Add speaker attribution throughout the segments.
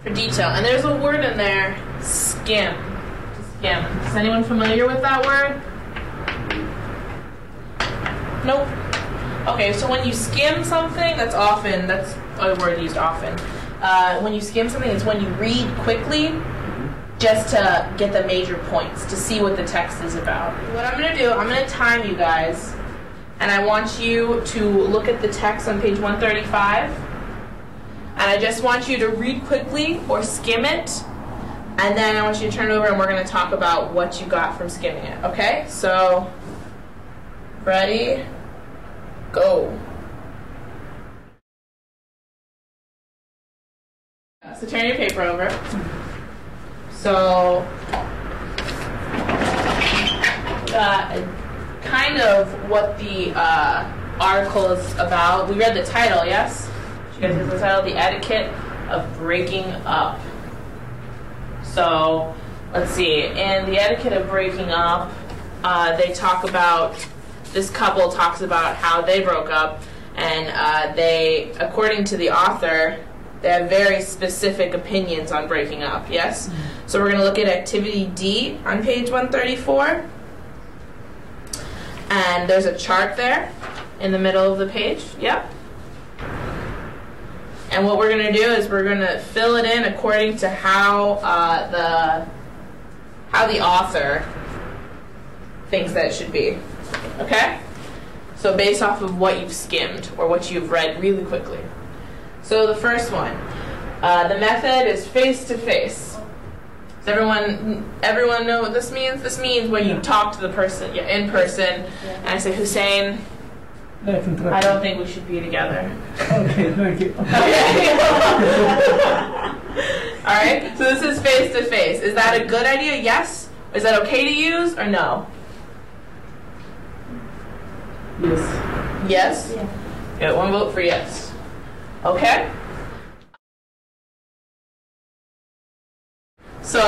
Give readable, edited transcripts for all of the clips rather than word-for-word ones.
Speaker 1: For detail. And there's a word in there, skim. Skim. Is anyone familiar with that word? Nope. Okay, so when you skim something, that's a word used often. When you skim something, it's when you read quickly just to get the major points, to see what the text is about. What I'm going to do, I'm going to time you guys, and I want you to look at the text on page 135, and I just want you to read quickly or skim it, and then I want you to turn it over and we're going to talk about what you got from skimming it, okay? So, ready, go. So turn your paper over. So, kind of what the article is about. We read the title, yes? Did you guys read the title? The Etiquette of Breaking Up. So, let's see. In The Etiquette of Breaking Up, they talk about, this couple talks about how they broke up, and they, according to the author, they have very specific opinions on breaking up, yes? So we're going to look at activity D on page 134. And there's a chart there in the middle of the page, yep. And what we're going to do is we're going to fill it in according to how the author thinks that it should be, okay? So based off of what you've skimmed or what you've read really quickly. So the first one, the method is face-to-face. Does everyone know what this means? This means when you talk to the person in person, and I say, Hussein, I don't think we should be together.
Speaker 2: Okay, thank you.
Speaker 1: All right, so this is face-to-face. Is that a good idea? Yes? Is that okay to use or no?
Speaker 2: Yes.
Speaker 1: Yes?
Speaker 3: Yeah.
Speaker 1: Good, one vote for yes. Okay? So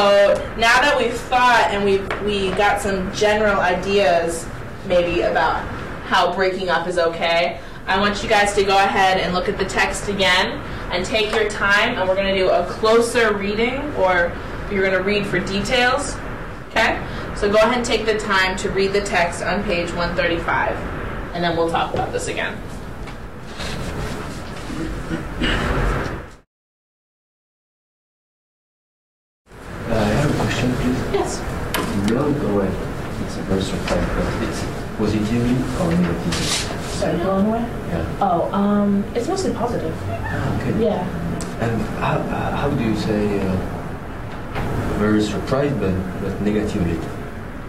Speaker 1: now that we've thought and we got some general ideas maybe about how breaking up is okay, I want you guys to go ahead and look at the text again and take your time, and we're going to do a closer reading, or you're going to read for details. Okay? So go ahead and take the time to read the text on page 135, and then we'll talk about this again.
Speaker 4: I have a question, please.
Speaker 1: Yes.
Speaker 4: Long away. It's a very surprise, but it's positively or negatively?
Speaker 1: Sorry, going away?
Speaker 4: Yeah.
Speaker 1: Oh, it's mostly positive.
Speaker 4: Okay.
Speaker 1: Yeah.
Speaker 4: And how do you say very surprised, but negatively?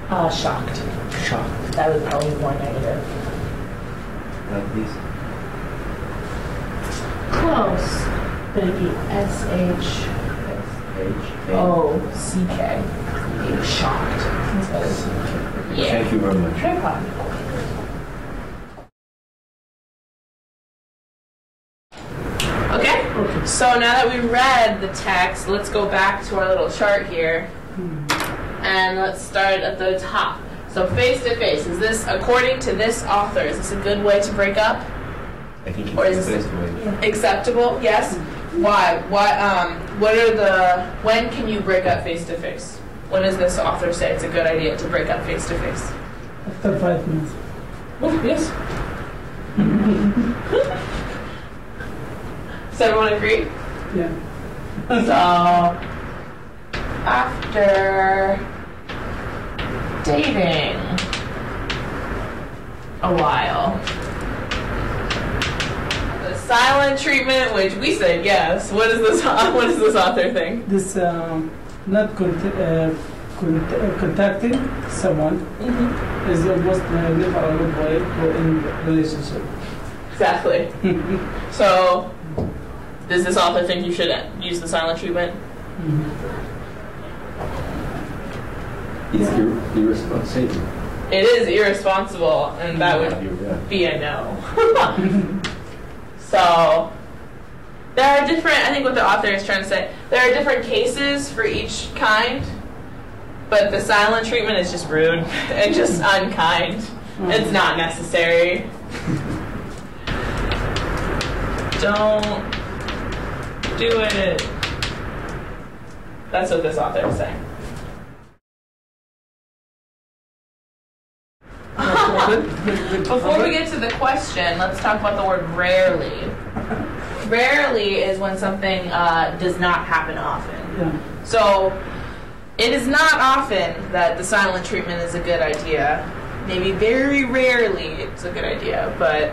Speaker 1: Shocked.
Speaker 4: Shocked.
Speaker 1: That would probably be more negative.
Speaker 4: Like this?
Speaker 1: Close. But it'd be S-H-O-C-K. Shocked. Yeah.
Speaker 4: Thank you very much.
Speaker 1: No problem. Okay? So now that we read the text, let's go back to our little chart here. And let's start at the top. So face-to-face, is this, according to this author, is this a good way to break up?
Speaker 4: I think
Speaker 1: Or is
Speaker 4: it's the
Speaker 1: this
Speaker 4: best way.
Speaker 1: acceptable? Yes? Why? When can you break up face-to-face? When does this author say it's a good idea to break up face-to-face?
Speaker 2: After 5 minutes.
Speaker 1: Oh, yes. Does everyone agree?
Speaker 2: Yeah.
Speaker 1: So, after dating a while, the silent treatment, which we said yes. What does this author think?
Speaker 2: This not contacting someone is almost never a good way to end relationship.
Speaker 1: Exactly. So, does this author think you should use the silent treatment?
Speaker 4: It's irresponsible.
Speaker 1: It is irresponsible, and that would be a no. So, there are different, I think what the author is trying to say, there are different cases for each kind, but the silent treatment is just rude and just unkind. It's not necessary. Don't do it. That's what this author is saying. Before we get to the question, let's talk about the word rarely. Rarely is when something does not happen often.
Speaker 2: Yeah.
Speaker 1: So it is not often that the silent treatment is a good idea. Maybe very rarely it's a good idea. But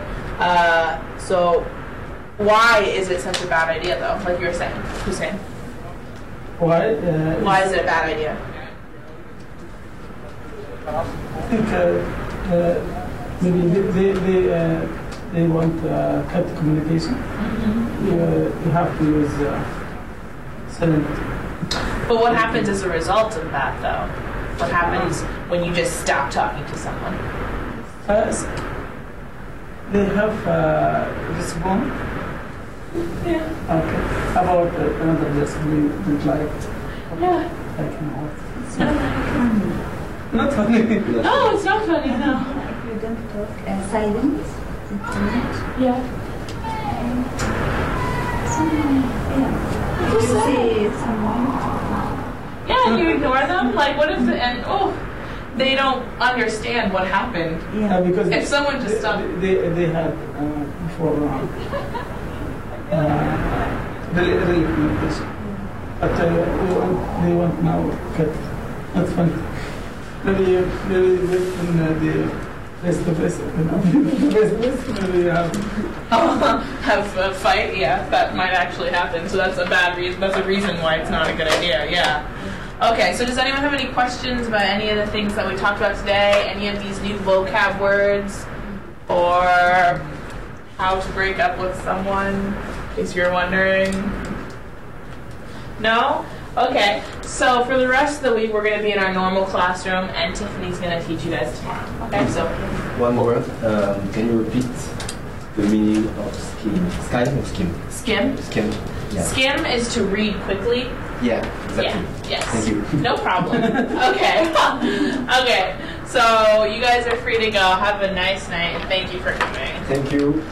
Speaker 1: so why is it such a bad idea though? Like you were saying, Hussein.
Speaker 2: Why?
Speaker 1: Why is it a bad idea?
Speaker 2: I think maybe they want cut communication. You have to use silent.
Speaker 1: But what happens as a result of that, though? What happens when you just stop talking to someone?
Speaker 2: They have respond.
Speaker 1: Yeah.
Speaker 2: Okay. About another lesson we don't like.
Speaker 1: Yeah.
Speaker 2: Like what?
Speaker 1: It's not funny.
Speaker 2: Not funny.
Speaker 1: No, it's not funny, no.
Speaker 3: If you don't talk, silence.
Speaker 1: Yeah.
Speaker 3: If you see someone.
Speaker 1: Yeah, you ignore them? Like, what if they don't understand what happened.
Speaker 3: Yeah.
Speaker 2: Because
Speaker 1: If someone just stopped.
Speaker 2: they had before really communication. But they want now cut. Not funny. Maybe when the face-to-face, maybe
Speaker 1: Have a fight, yeah, that might actually happen. So that's a bad reason. That's a reason why it's not a good idea. Yeah. Okay. So does anyone have any questions about any of the things that we talked about today? Any of these new vocab words, or how to break up with someone? In case you're wondering. No. Okay. So for the rest of the week, we're going to be in our normal classroom, and Tiffany's going to teach you guys tomorrow. Okay. So.
Speaker 4: One more. Can you repeat the meaning of skim? Skim or skim?
Speaker 1: Skim.
Speaker 4: Skim. Yeah.
Speaker 1: Skim is to read quickly.
Speaker 4: Yeah. Exactly.
Speaker 1: Yeah. Yes.
Speaker 4: Thank you.
Speaker 1: No problem. Okay. Okay. So you guys are free to go. Have a nice night. Thank you for coming.
Speaker 4: Thank you.